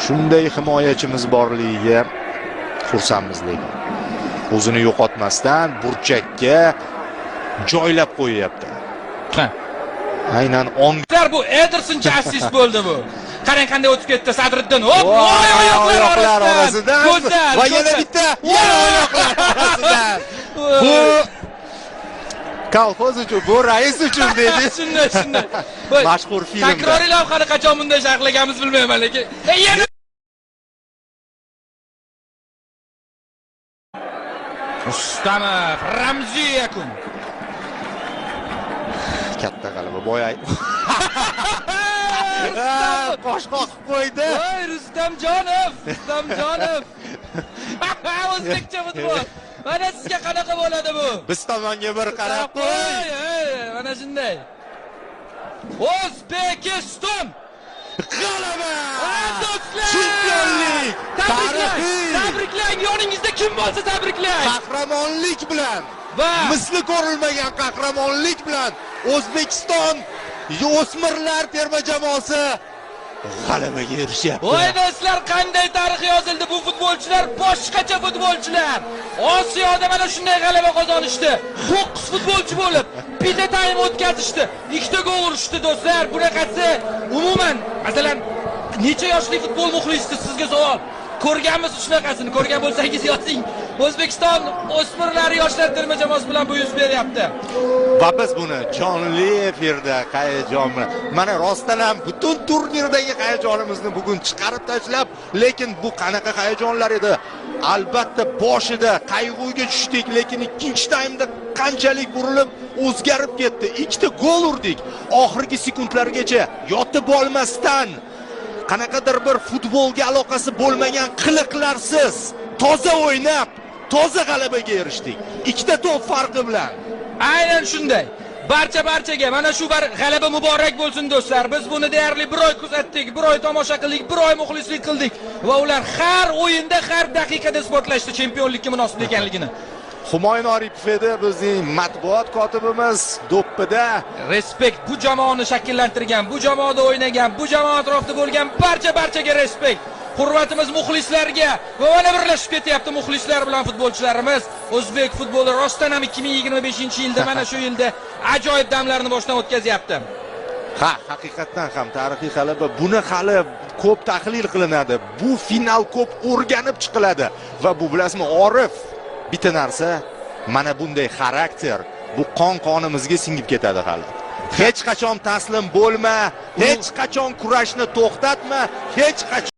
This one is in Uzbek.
Shunday himoyachimiz borligiga xursandmiz. Lekin o'zini yo'qotmasdan burchakka joylab qo'yapti. Aynan bu Edersoncha assist bo'ldi bu. Qarang qanday o'tib ketdi Sadriddin. Hop, oyoqlar orasidan. Go'zal. Va yana bitta oyoqlar orasidan. Bu kolxoz uchun, bu rais uchun dedi. Shunday. Mashhur filmda. Takroriy lavhani qachon bunday sharhlaganmiz bilmayman, lekin yana Rustamov, ramziy yakun. Katta g'alaba boyay. Qosh qoqib qo'ydi. Voy Rustamjonov. O'zbekcha futbol. Mana sizga qanaqa bo'ladi bu? Biz tomonga bir qarab qo'y. Mana shunday. O'zbekiston G'alaba! Do'stlar! Chempionlik! Tabriklang! Yoningizda kim bo'lsa tabriklang! Qahramonlik bilan va misli ko'rilmagan qahramonlik bilan O'zbekiston o'smirlar terma jamoasi g'alabaga erishyapti. Voy do'stlar, qanday tarix yozildi bu futbolchilar, boshqacha futbolchilar. Osiyoda mana shunday g'alaba qozonishdi. 9 futbolchi bo'lib, bitta taym o'tkazishdi. 2 ta gol urishdi do'stlar. Bunaqasi umuman, masalan, necha yoshli futbol muxlisisiz sizga savol. Ko'rganmisiz shunaqasini? Ko'rgan bo'lsangiz yozing. O'zbekiston o'smirlar yoshlar terma jamoasi bilan bu yuz beryapti. Va biz buni jonli efirda hayajon bilan, mana rostdan ham butun turnirdagi hayajonimizni bugun chiqarib tashlab, lekin bu qanaqa hayajonlar edi? Albatta boshida qayg'uga tushdik, lekin ikkinchi taymda qanchalik burilib o'zgarib ketdi. 2 ta gol urdik. Oxirgi sekundlargacha yotib olmasdan qanaqadir bir futbolga aloqasi bo'lmagan qiliqlarsiz toza o'ynab, toza g'alabaga erishdik. 2 ta to'p farqi bilan. Aynan shunday. Barchaga mana shu bir g'alaba muborak bo'lsin do'stlar. Biz buni deyarli 1 oy kuzatdik, 1 oy tomosha qildik, 1 oy muxlislik qildik va ular har o'yinda, har daqiqada isbotlashdi chempionlikka munosib ekanligini. Humoyun Oripov edi bizning matbuot kotibimiz do'ppida. Respekt bu jamoani shakllantirgan, bu jamoada o'ynagan, bu jamoa atrofida bo'lgan barchaga respekt. Hurmatimiz muxlislarga va mana birlashib ketyapti muxlislar bilan futbolchilarimiz. O'zbek futboli rostdan ham 2025-yilda mana shu yilda ajoyib damlarni boshdan o'tkazyapti. Ha, haqiqatan ham tarixiy g'alaba. Buni hali ko'p tahlil qilinadi. Bu final ko'p o'rganib chiqiladi va bu bilasizmi, Orif, bitta narsa, mana bunday xarakter bu qon-qonimizga singib ketadi hali. Hech qachon taslim bo'lma, hech qachon kurashni to'xtatma, hech qachon